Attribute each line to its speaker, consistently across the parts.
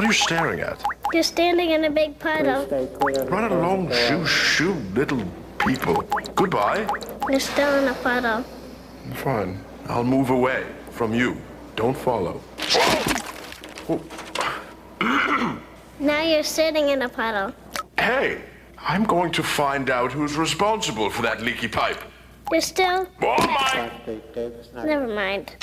Speaker 1: you staring at?
Speaker 2: You're standing in a big puddle.
Speaker 1: Run along, shoo, little people. Goodbye.
Speaker 2: You're still in a puddle.
Speaker 1: Fine. I'll move away from you. Don't follow. Oh.
Speaker 2: Now you're sitting in a puddle.
Speaker 1: Hey, I'm going to find out who's responsible for that leaky pipe.
Speaker 2: You're still...
Speaker 1: Oh, my...
Speaker 2: Never mind.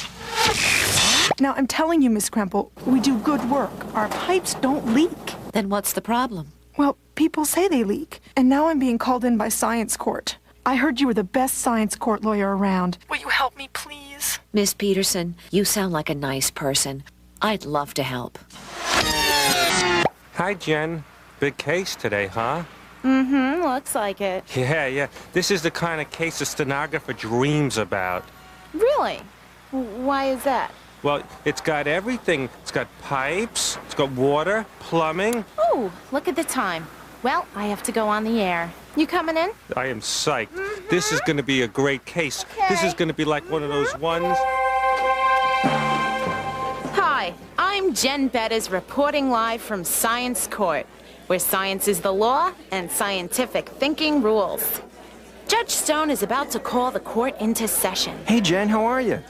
Speaker 3: Now, I'm telling you, Miss Kremple, we do good work. Our pipes don't leak.
Speaker 4: Then what's the problem?
Speaker 3: Well, people say they leak, and now I'm being called in by science court. I heard you were the best science court lawyer around. Will you help me, please?
Speaker 4: Miss Peterson, you sound like a nice person. I'd love to help.
Speaker 5: Hi, Jen. Big case today, huh?
Speaker 6: Mm-hmm, looks like it.
Speaker 5: Yeah. This is the kind of case a stenographer dreams about.
Speaker 6: Really? Why is that?
Speaker 5: Well, it's got everything. It's got pipes, it's got water, plumbing.
Speaker 6: Oh, look at the time. Well, I have to go on the air. You coming in?
Speaker 5: I am psyched. This is going to be a great case.
Speaker 6: Okay.
Speaker 5: This is going to be like one of those ones...
Speaker 6: Hi, I'm Jen Bettis reporting live from Science Court, where science is the law and scientific thinking rules. Judge Stone is about to call the court into session.
Speaker 7: Hey, Jen, how are you?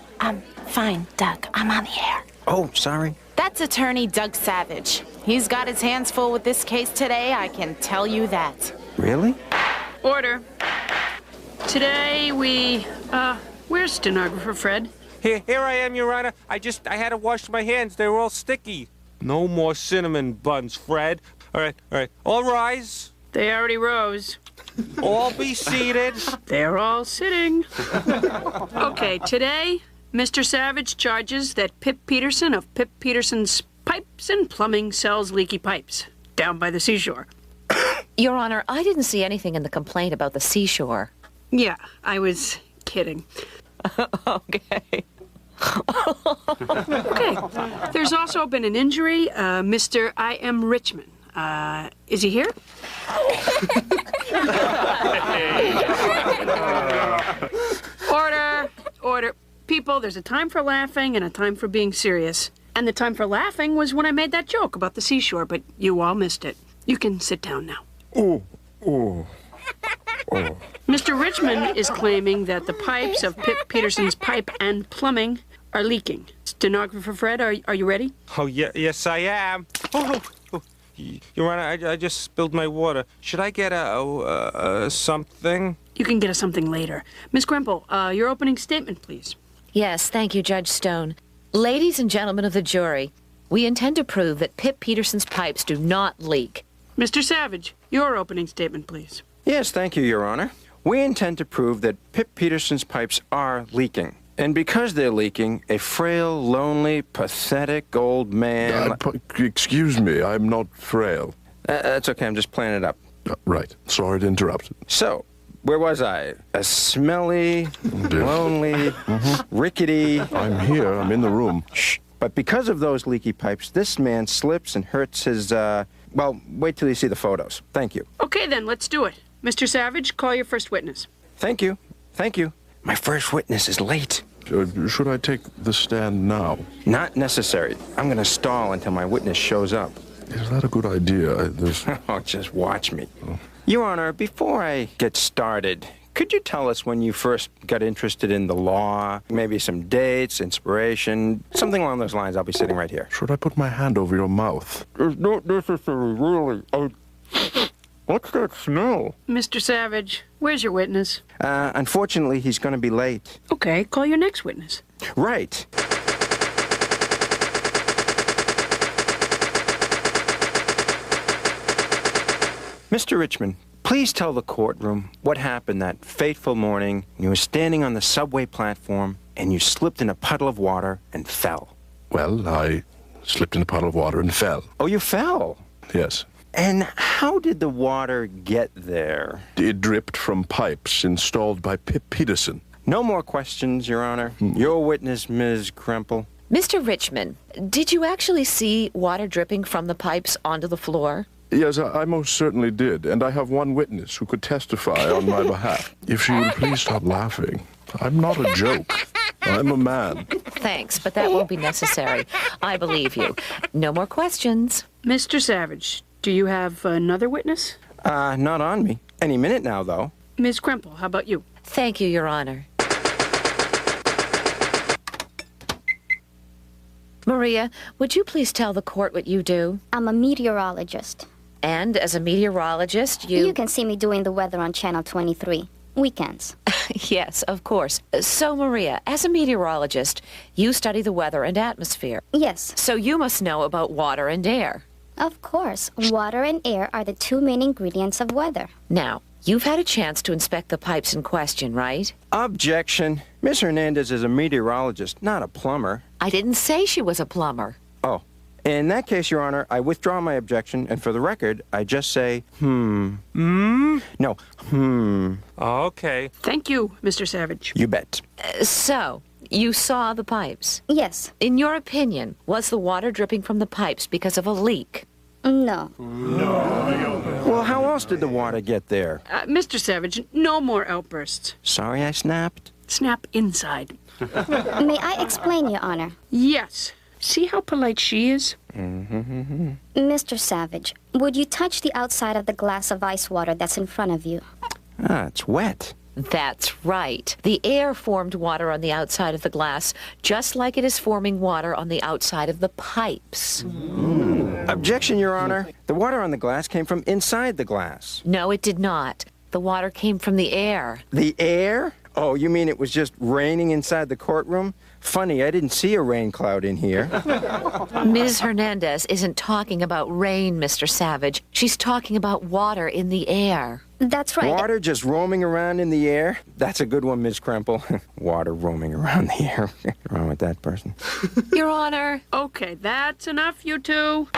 Speaker 6: Fine, Doug. I'm on the air.
Speaker 7: Oh, sorry.
Speaker 6: That's attorney Doug Savage. He's got his hands full with this case today, I can tell you that.
Speaker 7: Really?
Speaker 8: Order. Today where's stenographer Fred?
Speaker 5: Here I am, Your Honor. I had to wash my hands. They were all sticky. No more cinnamon buns, Fred. All right. All rise.
Speaker 8: They already rose.
Speaker 5: All be seated.
Speaker 8: They're all sitting. Okay, today, Mr. Savage charges that Pip Peterson of Pip Peterson's Pipes and Plumbing sells leaky pipes down by the seashore.
Speaker 4: Your Honor, I didn't see anything in the complaint about the seashore.
Speaker 8: Yeah, I was kidding.
Speaker 4: Okay.
Speaker 8: Okay, there's also been an injury, Mr. I.M. Richmond. Is he here? Order. People, there's a time for laughing and a time for being serious. And the time for laughing was when I made that joke about the seashore, but you all missed it. You can sit down now.
Speaker 1: Oh.
Speaker 8: Mr. Richmond is claiming that the pipes of Pip Peterson's Pipe and Plumbing are leaking. Stenographer Fred, are you ready?
Speaker 5: Oh, yes, I am. Oh. Your Honor, I just spilled my water. Should I get something?
Speaker 8: You can get us something later. Miss Kremple, your opening statement, please.
Speaker 4: Yes, thank you, Judge Stone. Ladies and gentlemen of the jury, we intend to prove that Pip Peterson's pipes do not leak.
Speaker 8: Mr. Savage, your opening statement, please.
Speaker 7: Yes, thank you, Your Honor. We intend to prove that Pip Peterson's pipes are leaking. And because they're leaking, a frail, lonely, pathetic old man...
Speaker 1: Excuse me, I'm not frail.
Speaker 7: That's okay, I'm just playing it up.
Speaker 1: Right. Sorry to interrupt.
Speaker 7: So, where was I? A smelly, lonely, rickety...
Speaker 1: I'm here. I'm in the room.
Speaker 7: Shh. But because of those leaky pipes, this man slips and hurts his, well, wait till you see the photos. Thank you.
Speaker 8: Okay, then, let's do it. Mr. Savage, call your first witness.
Speaker 7: Thank you. My first witness is late.
Speaker 1: Should I take the stand now?
Speaker 7: Not necessary. I'm going to stall until my witness shows up.
Speaker 1: Is that a good idea?
Speaker 7: Oh, just watch me. Oh. Your Honor, before I get started, could you tell us when you first got interested in the law? Maybe some dates, inspiration, something along those lines. I'll be sitting right here.
Speaker 1: Should I put my hand over your mouth?
Speaker 7: It's not necessary, really. What's that smell?
Speaker 8: Mr. Savage, where's your witness?
Speaker 7: Unfortunately, he's going to be late.
Speaker 8: Okay, call your next witness.
Speaker 7: Right. Mr. Richmond, please tell the courtroom what happened that fateful morning when you were standing on the subway platform and you slipped in a puddle of water and fell.
Speaker 1: Well, I slipped in a puddle of water and fell.
Speaker 7: Oh, you fell?
Speaker 1: Yes.
Speaker 7: And how did the water get there?
Speaker 1: It dripped from pipes installed by Pip Peterson.
Speaker 7: No more questions, Your Honor. Your witness, Ms. Kremple.
Speaker 4: Mr. Richmond, did you actually see water dripping from the pipes onto the floor?
Speaker 1: Yes, I most certainly did, and I have one witness who could testify on my behalf. If she would please stop laughing. I'm not a joke. I'm a man.
Speaker 4: Thanks, but that won't be necessary. I believe you. No more questions.
Speaker 8: Mr. Savage, do you have another witness?
Speaker 7: Not on me. Any minute now, though.
Speaker 8: Ms. Krempel, how about you?
Speaker 4: Thank you, Your Honor. Maria, would you please tell the court what you do?
Speaker 9: I'm a meteorologist.
Speaker 4: And as a meteorologist,
Speaker 9: You can see me doing the weather on Channel 23. Weekends.
Speaker 4: Yes, of course. So, Maria, as a meteorologist, you study the weather and atmosphere.
Speaker 9: Yes.
Speaker 4: So you must know about water and air.
Speaker 9: Of course. Water and air are the two main ingredients of weather.
Speaker 4: Now, you've had a chance to inspect the pipes in question, right?
Speaker 7: Objection. Miss Hernandez is a meteorologist, not a plumber.
Speaker 4: I didn't say she was a plumber.
Speaker 7: Oh. In that case, Your Honor, I withdraw my objection, and for the record, I just say, No,
Speaker 5: Okay.
Speaker 8: Thank you, Mr. Savage.
Speaker 7: You bet.
Speaker 4: So, you saw the pipes.
Speaker 9: Yes.
Speaker 4: In your opinion, was the water dripping from the pipes because of a leak?
Speaker 9: No.
Speaker 7: Well, how else did the water get there?
Speaker 8: Mr. Savage, no more outbursts.
Speaker 7: Sorry I snapped.
Speaker 8: Snap inside.
Speaker 9: May I explain, Your Honor?
Speaker 8: Yes. See how polite she is?
Speaker 9: Mr. Savage, would you touch the outside of the glass of ice water that's in front of you?
Speaker 7: It's wet.
Speaker 4: That's right. The air formed water on the outside of the glass, just like it is forming water on the outside of the pipes.
Speaker 7: Objection, Your Honor. The water on the glass came from inside the glass.
Speaker 4: No, it did not. The water came from the air.
Speaker 7: The air? Oh, you mean it was just raining inside the courtroom? Funny, I didn't see a rain cloud in here.
Speaker 4: Ms. Hernandez isn't talking about rain, Mr. Savage. She's talking about water in the air.
Speaker 9: That's right.
Speaker 7: Water just roaming around in the air? That's a good one, Ms. Krempel. Water roaming around the air. What's wrong with that person?
Speaker 4: Your Honor.
Speaker 8: Okay, that's enough, you two.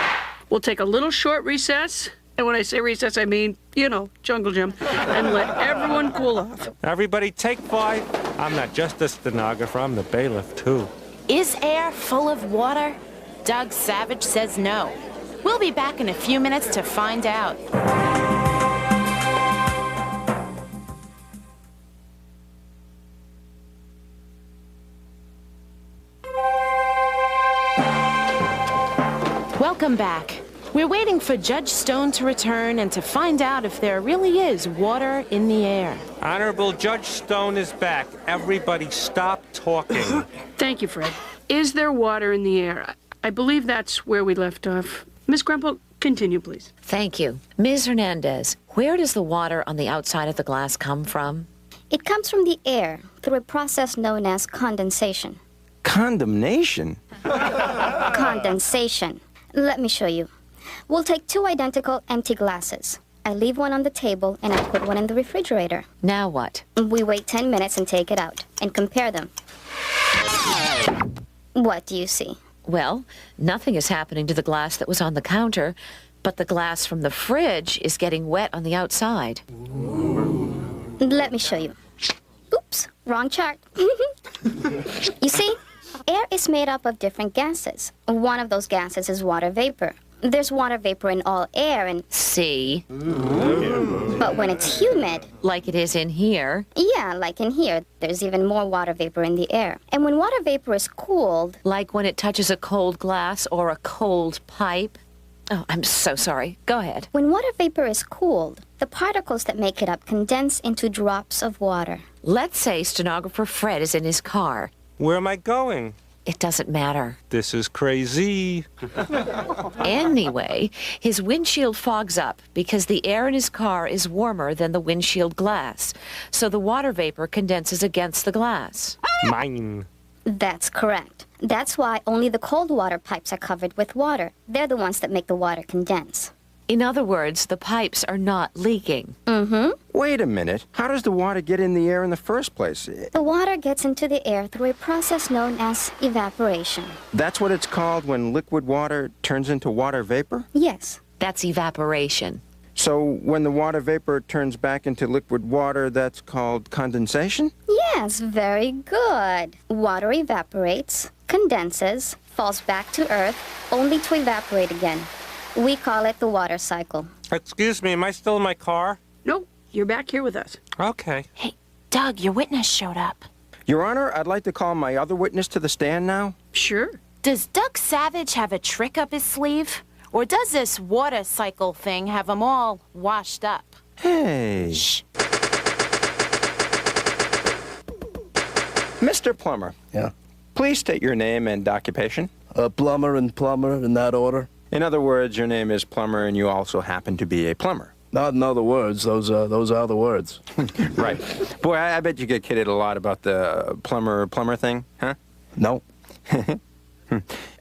Speaker 8: We'll take a little short recess. And when I say recess, I mean, you know, jungle gym. And let everyone cool off.
Speaker 5: Everybody take 5. I'm not just a stenographer, I'm the bailiff, too.
Speaker 6: Is air full of water? Doug Savage says no. We'll be back in a few minutes to find out. Welcome back. We're waiting for Judge Stone to return and to find out if there really is water in the air.
Speaker 5: Honorable Judge Stone is back. Everybody stop talking.
Speaker 8: Thank you, Fred. Is there water in the air? I believe that's where we left off. Miss Krempel, continue, please.
Speaker 4: Thank you. Ms. Hernandez, where does the water on the outside of the glass come from?
Speaker 9: It comes from the air through a process known as condensation.
Speaker 7: Condemnation?
Speaker 9: Condensation. Let me show you. We'll take 2 identical empty glasses. I leave one on the table and I put one in the refrigerator.
Speaker 4: Now what?
Speaker 9: We wait 10 minutes and take it out and compare them. What do you see?
Speaker 4: Well, nothing is happening to the glass that was on the counter, but the glass from the fridge is getting wet on the outside.
Speaker 9: Let me show you. Oops, wrong chart. You see, air is made up of different gases. One of those gases is water vapor. There's water vapor in all air and...
Speaker 4: See?
Speaker 9: But when it's humid...
Speaker 4: Like it is in here.
Speaker 9: Yeah, like in here, there's even more water vapor in the air. And when water vapor is cooled...
Speaker 4: Like when it touches a cold glass or a cold pipe. Oh, I'm so sorry. Go ahead.
Speaker 9: When water vapor is cooled, the particles that make it up condense into drops of water.
Speaker 4: Let's say stenographer Fred is in his car.
Speaker 5: Where am I going?
Speaker 4: It doesn't matter.
Speaker 5: This is crazy.
Speaker 4: Anyway, his windshield fogs up because the air in his car is warmer than the windshield glass. So the water vapor condenses against the glass.
Speaker 5: Mine.
Speaker 9: That's correct. That's why only the cold water pipes are covered with water. They're the ones that make the water condense.
Speaker 4: In other words, the pipes are not leaking.
Speaker 7: Wait a minute. How does the water get in the air in the first place?
Speaker 9: The water gets into the air through a process known as evaporation.
Speaker 7: That's what it's called when liquid water turns into water vapor?
Speaker 9: Yes.
Speaker 4: That's evaporation.
Speaker 7: So when the water vapor turns back into liquid water, that's called condensation?
Speaker 9: Yes, very good. Water evaporates, condenses, falls back to Earth, only to evaporate again. We call it the water cycle.
Speaker 5: Excuse me, am I still in my car?
Speaker 8: No, you're back here with us.
Speaker 5: Okay.
Speaker 6: Hey, Doug, your witness showed up.
Speaker 7: Your Honor, I'd like to call my other witness to the stand now.
Speaker 8: Sure.
Speaker 6: Does Doug Savage have a trick up his sleeve? Or does this water cycle thing have them all washed up?
Speaker 7: Hey.
Speaker 6: Shh.
Speaker 7: Mr. Plummer,
Speaker 10: Yeah?
Speaker 7: please state your name and occupation.
Speaker 10: Plumber in that order?
Speaker 7: In other words, your name is Plummer and you also happen to be a plumber.
Speaker 10: Not in other words. Those are the words.
Speaker 7: Right. Boy, I bet you get kidded a lot about the plumber thing, huh?
Speaker 10: No.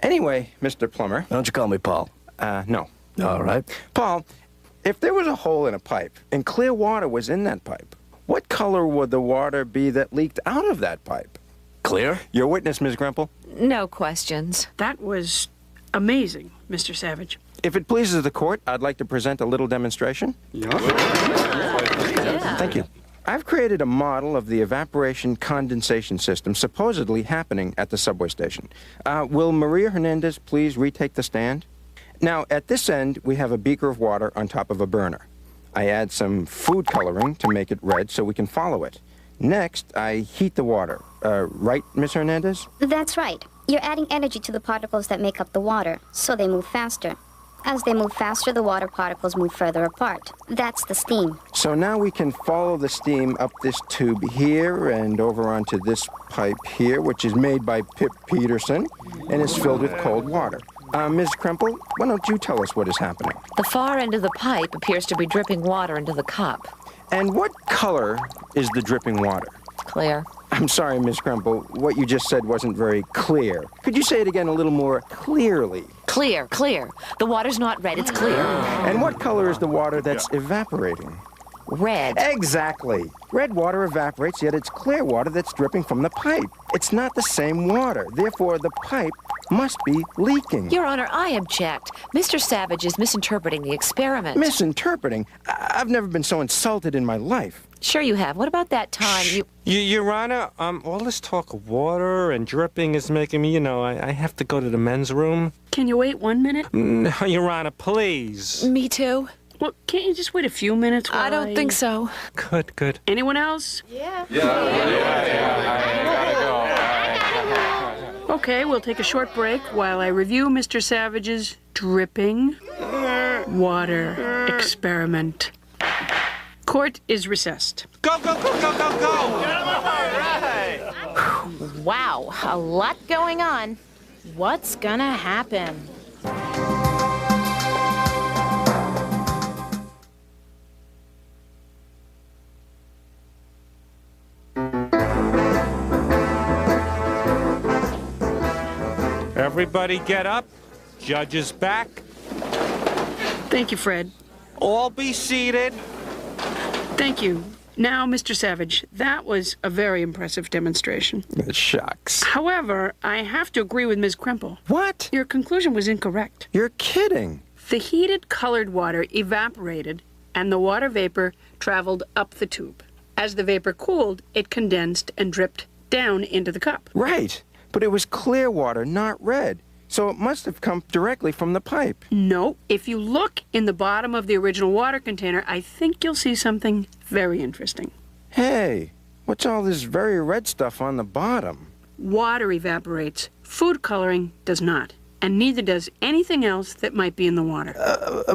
Speaker 7: Anyway, Mr. Plummer.
Speaker 10: Why don't you call me Paul?
Speaker 7: No.
Speaker 10: All right.
Speaker 7: Paul, if there was a hole in a pipe and clear water was in that pipe, what color would the water be that leaked out of that pipe?
Speaker 10: Clear?
Speaker 7: Your witness, Ms. Gremple.
Speaker 4: No questions.
Speaker 8: That was amazing, Mr. Savage.
Speaker 7: If it pleases the court, I'd like to present a little demonstration.
Speaker 4: Yeah.
Speaker 7: Thank you. I've created a model of the evaporation condensation system supposedly happening at the subway station. Will Maria Hernandez please retake the stand? Now, at this end, we have a beaker of water on top of a burner. I add some food coloring to make it red so we can follow it. Next, I heat the water. Right, Miss Hernandez?
Speaker 9: That's right. You're adding energy to the particles that make up the water, so they move faster. As they move faster, the water particles move further apart. That's the steam.
Speaker 7: So now we can follow the steam up this tube here and over onto this pipe here, which is made by Pip Peterson and is filled with cold water. Ms. Kremple, why don't you tell us what is happening?
Speaker 4: The far end of the pipe appears to be dripping water into the cup.
Speaker 7: And what color is the dripping water?
Speaker 4: Clear.
Speaker 7: I'm sorry, Ms. Kremple. What you just said wasn't very clear. Could you say it again a little more clearly?
Speaker 4: Clear, clear. The water's not red, it's clear.
Speaker 7: And what color is the water that's evaporating?
Speaker 4: Red.
Speaker 7: Exactly. Red water evaporates, yet it's clear water that's dripping from the pipe. It's not the same water. Therefore, the pipe must be leaking.
Speaker 4: Your Honor, I object. Mr. Savage is misinterpreting the experiment.
Speaker 7: Misinterpreting? I've never been so insulted in my life.
Speaker 4: Sure you have. What about that time you...
Speaker 5: Your Honor, all this talk of water and dripping is making me, I have to go to the men's room.
Speaker 8: Can you wait 1 minute?
Speaker 5: No, Your Honor, please.
Speaker 4: Me too.
Speaker 8: Well, can't you just wait a few minutes while
Speaker 4: I don't think so.
Speaker 5: Good.
Speaker 8: Anyone else?
Speaker 6: Yeah.
Speaker 8: Okay, we'll take a short break while I review Mr. Savage's dripping water experiment. Court is recessed.
Speaker 5: Go!
Speaker 6: Wow, a lot going on. What's gonna happen?
Speaker 5: Everybody get up. Judge is back.
Speaker 8: Thank you, Fred.
Speaker 5: All be seated.
Speaker 8: Thank you. Now, Mr. Savage, that was a very impressive demonstration.
Speaker 7: Shucks.
Speaker 8: However, I have to agree with Ms. Kremple.
Speaker 7: What?
Speaker 8: Your conclusion was incorrect.
Speaker 7: You're kidding.
Speaker 8: The heated colored water evaporated, and the water vapor traveled up the tube. As the vapor cooled, it condensed and dripped down into the cup.
Speaker 7: Right. But it was clear water, not red. So it must have come directly from the pipe.
Speaker 8: No. If you look in the bottom of the original water container, I think you'll see something very interesting.
Speaker 7: Hey, what's all this very red stuff on the bottom?
Speaker 8: Water evaporates. Food coloring does not. And neither does anything else that might be in the water.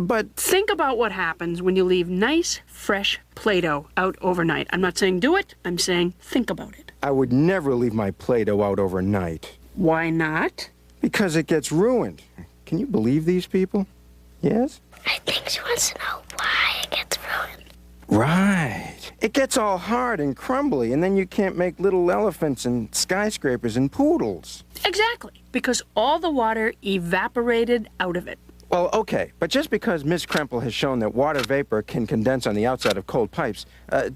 Speaker 7: But...
Speaker 8: Think about what happens when you leave nice, fresh Play-Doh out overnight. I'm not saying do it. I'm saying think about it.
Speaker 7: I would never leave my Play-Doh out overnight.
Speaker 8: Why not?
Speaker 7: Because it gets ruined. Can you believe these people? Yes?
Speaker 2: I think she wants to know why it gets ruined.
Speaker 7: Right. It gets all hard and crumbly, and then you can't make little elephants and skyscrapers and poodles.
Speaker 8: Exactly. Because all the water evaporated out of it.
Speaker 7: Well, okay, but just because Ms. Kremple has shown that water vapor can condense on the outside of cold pipes,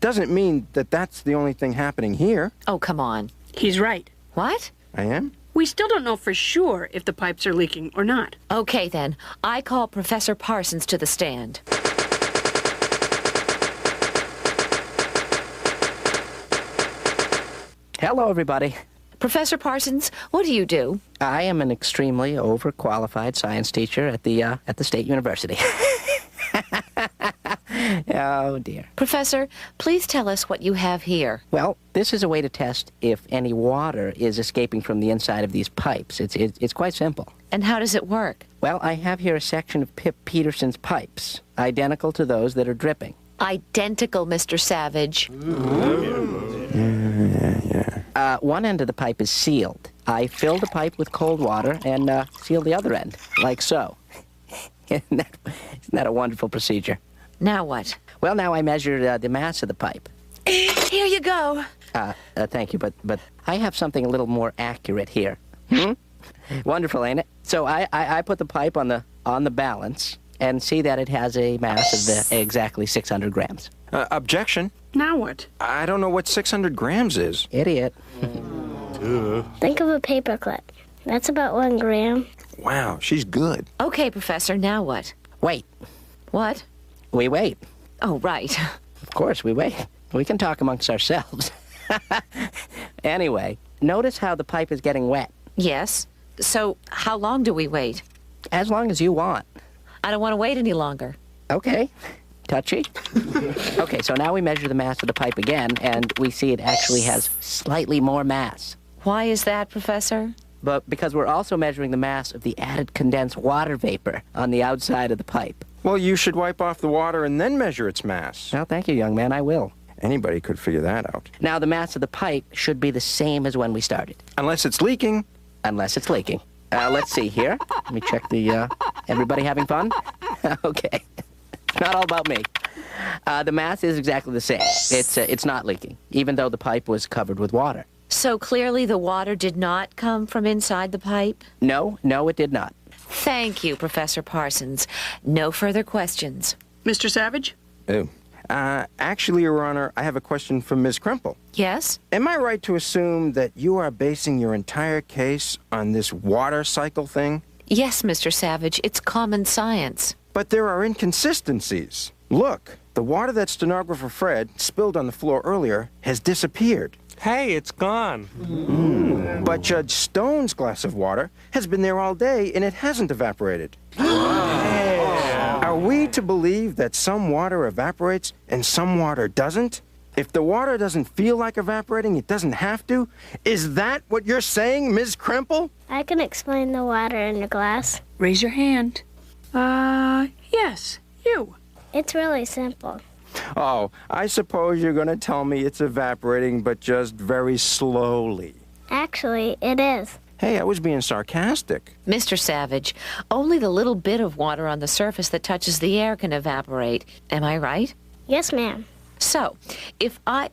Speaker 7: doesn't mean that that's the only thing happening here.
Speaker 4: Oh, come on.
Speaker 8: He's right.
Speaker 4: What?
Speaker 7: I am?
Speaker 8: We still don't know for sure if the pipes are leaking or not.
Speaker 4: Okay, then. I call Professor Parsons to the stand.
Speaker 11: Hello, everybody.
Speaker 4: Professor Parsons, what do you do?
Speaker 11: I am an extremely overqualified science teacher at the State University. Oh, dear.
Speaker 4: Professor, please tell us what you have here.
Speaker 11: Well, this is a way to test if any water is escaping from the inside of these pipes. It's quite simple.
Speaker 4: And how does it work?
Speaker 11: Well, I have here a section of Pip Peterson's pipes, identical to those that are dripping.
Speaker 4: Identical, Mr. Savage.
Speaker 11: One end of the pipe is sealed. I fill the pipe with cold water and seal the other end, like so. Isn't that a wonderful procedure?
Speaker 4: Now what?
Speaker 11: Well, now I measure the mass of the pipe.
Speaker 4: Here you go.
Speaker 11: Thank you, but I have something a little more accurate here. Wonderful, ain't it? So I put the pipe on the balance and see that it has a mass of exactly 600 grams.
Speaker 7: Objection.
Speaker 8: Now what?
Speaker 7: I don't know what 600 grams is.
Speaker 11: Idiot.
Speaker 2: Think of a paperclip. That's about 1 gram.
Speaker 7: Wow, she's good.
Speaker 4: Okay, Professor, now what?
Speaker 11: Wait.
Speaker 4: What?
Speaker 11: We wait.
Speaker 4: Oh, right.
Speaker 11: Of course, we wait. We can talk amongst ourselves. Anyway, notice how the pipe is getting wet.
Speaker 4: Yes. So, how long do we wait?
Speaker 11: As long as you want.
Speaker 4: I don't want to wait any longer.
Speaker 11: Okay. Touchy? Okay, so now we measure the mass of the pipe again, and we see it actually has slightly more mass.
Speaker 4: Why is that, Professor?
Speaker 11: But because we're also measuring the mass of the added condensed water vapor on the outside of the pipe.
Speaker 7: Well, you should wipe off the water and then measure its mass.
Speaker 11: Well, thank you, young man, I will.
Speaker 7: Anybody could figure that out.
Speaker 11: Now, the mass of the pipe should be the same as when we started.
Speaker 7: Unless it's leaking.
Speaker 11: Unless it's leaking. Let's see here. Let me check the, everybody having fun? Okay. Not all about me. The mass is exactly the same. It's not leaking, even though the pipe was covered with water.
Speaker 4: So clearly the water did not come from inside the pipe?
Speaker 11: No, it did not.
Speaker 4: Thank you, Professor Parsons. No further questions.
Speaker 8: Mr. Savage?
Speaker 7: Oh. Actually, Your Honor, I have a question from Ms. Kremple.
Speaker 4: Yes?
Speaker 7: Am I right to assume that you are basing your entire case on this water cycle thing?
Speaker 4: Yes, Mr. Savage. It's common science.
Speaker 7: But there are inconsistencies. Look, the water that stenographer Fred spilled on the floor earlier has disappeared.
Speaker 5: Hey, it's gone.
Speaker 7: But Judge Stone's glass of water has been there all day and it hasn't evaporated. Are we to believe that some water evaporates and some water doesn't? If the water doesn't feel like evaporating, it doesn't have to? Is that what you're saying, Ms. Kremple?
Speaker 2: I can explain the water in the glass.
Speaker 8: Raise your hand. Yes, you.
Speaker 2: It's really simple.
Speaker 7: Oh, I suppose you're going to tell me it's evaporating, but just very slowly.
Speaker 2: Actually, it is.
Speaker 7: Hey, I was being sarcastic.
Speaker 4: Mr. Savage, only the little bit of water on the surface that touches the air can evaporate. Am I right?
Speaker 2: Yes, ma'am.
Speaker 4: So, if I...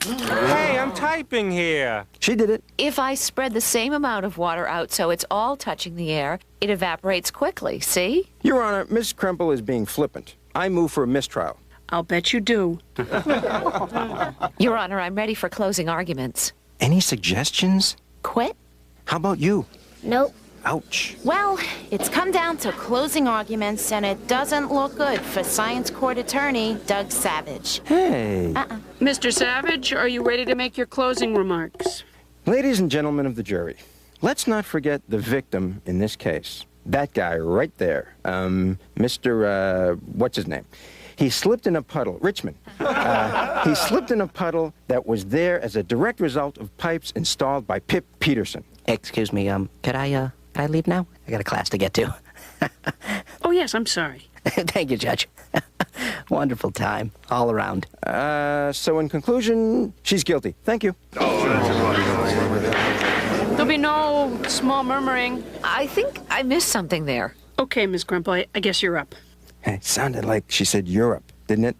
Speaker 5: Hey, I'm typing here.
Speaker 7: She did it.
Speaker 4: If I spread the same amount of water out so it's all touching the air, it evaporates quickly, see?
Speaker 7: Your Honor, Miss Kremple is being flippant. I move for a mistrial.
Speaker 8: I'll bet you do.
Speaker 4: Your Honor, I'm ready for closing arguments.
Speaker 7: Any suggestions?
Speaker 4: Quit?
Speaker 7: How about you?
Speaker 2: Nope.
Speaker 7: Ouch.
Speaker 6: Well, it's come down to closing arguments, and it doesn't look good for Science Court Attorney Doug Savage.
Speaker 7: Hey.
Speaker 8: Mr. Savage, are you ready to make your closing remarks?
Speaker 7: Ladies and gentlemen of the jury, let's not forget the victim in this case. That guy right there. Mr. What's his name? He slipped in a puddle. Richmond. He slipped in a puddle that was there as a direct result of pipes installed by Pip Peterson.
Speaker 11: Excuse me, could I leave now? I got a class to get to.
Speaker 8: Oh, yes, I'm sorry.
Speaker 11: Thank you, Judge. Wonderful time, all around.
Speaker 7: So in conclusion, she's guilty. Thank you.
Speaker 8: There'll be no small murmuring.
Speaker 4: I think I missed something there.
Speaker 8: Okay, Miss Kremple, I guess you're up.
Speaker 7: It sounded like she said Europe, didn't it?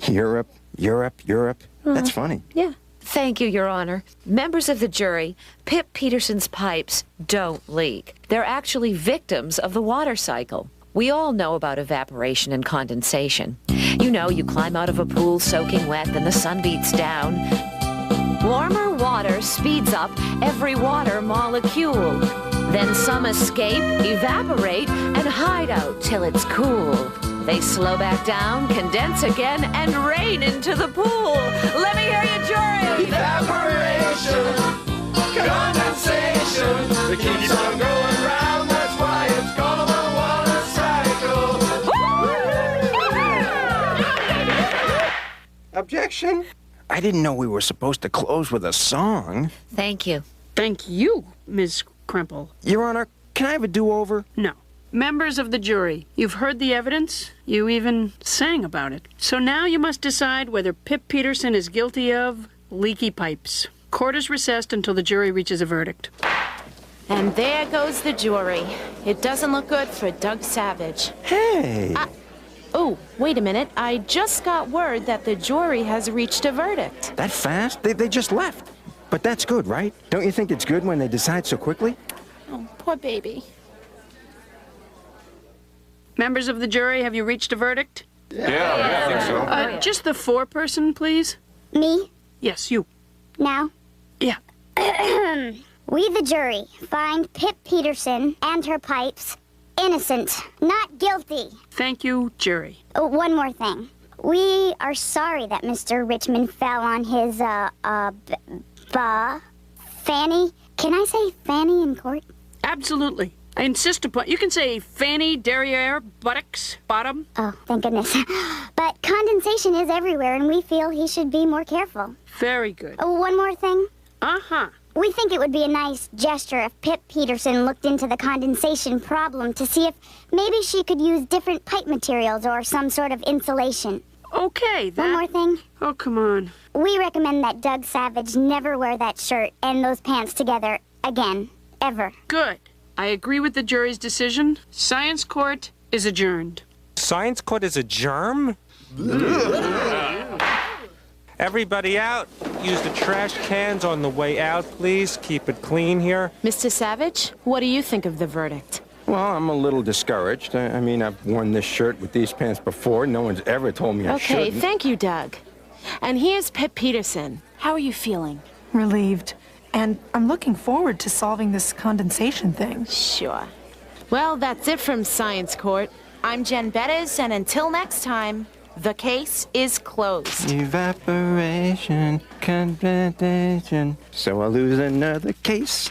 Speaker 7: Europe, Europe, Europe. That's funny.
Speaker 4: Yeah. Thank you, Your Honor. Members of the jury, Pip Peterson's pipes don't leak. They're actually victims of the water cycle. We all know about evaporation and condensation. You know, you climb out of a pool soaking wet, then the sun beats down. Warmer water speeds up every water molecule. Then some escape, evaporate, and hide out till it's cool. They slow back down, condense again, and rain into the pool. Let me hear you, jury!
Speaker 12: Evaporation, condensation, it keeps on going round, that's why it's called the water cycle.
Speaker 7: Objection. I didn't know we were supposed to close with a song.
Speaker 4: Thank you.
Speaker 8: Thank you, Ms. Kremple.
Speaker 7: Your Honor, can I have a do-over?
Speaker 8: No. Members of the jury, you've heard the evidence. You even sang about it. So now you must decide whether Pip Peterson is guilty of leaky pipes. Court is recessed until the jury reaches a verdict.
Speaker 6: And there goes the jury. It doesn't look good for Doug Savage.
Speaker 7: Hey!
Speaker 6: Oh, wait a minute. I just got word that the jury has reached a verdict.
Speaker 7: That fast? They just left. But that's good, right? Don't you think it's good when they decide so quickly?
Speaker 6: Oh, poor baby.
Speaker 8: Members of the jury, have you reached a verdict?
Speaker 1: Yeah, I think so.
Speaker 8: Just the foreperson, please.
Speaker 2: Me?
Speaker 8: Yes, you.
Speaker 2: Now?
Speaker 8: Yeah.
Speaker 2: We, the jury, find Pip Peterson and her pipes innocent, not guilty.
Speaker 8: Thank you, jury.
Speaker 2: Oh, one more thing. We are sorry that Mr. Richmond fell on his, fanny. Can I say fanny in court?
Speaker 8: Absolutely. I insist upon... You can say fanny, derriere, buttocks, bottom.
Speaker 2: Oh, thank goodness. But condensation is everywhere, and we feel he should be more careful.
Speaker 8: Very good.
Speaker 2: Oh, one more thing.
Speaker 8: Uh-huh.
Speaker 2: We think it would be a nice gesture if Pip Peterson looked into the condensation problem to see if maybe she could use different pipe materials or some sort of insulation.
Speaker 8: Okay,
Speaker 2: One more thing.
Speaker 8: Oh, come on.
Speaker 2: We recommend that Doug Savage never wear that shirt and those pants together again. Ever.
Speaker 8: Good. I agree with the jury's decision. Science court is adjourned.
Speaker 5: Science court is a germ? Everybody out. Use the trash cans on the way out, please. Keep it clean here.
Speaker 6: Mr. Savage, what do you think of the verdict?
Speaker 7: Well, I'm a little discouraged. I mean, I've worn this shirt with these pants before. No one's ever told me I shouldn't.
Speaker 6: Okay, thank you, Doug. And here's Pip Peterson. How are you feeling?
Speaker 3: Relieved. And I'm looking forward to solving this condensation thing.
Speaker 6: Sure. Well, that's it from Science Court. I'm Jen Bettis, and until next time, the case is closed.
Speaker 7: Evaporation, condensation. So I'll lose another case.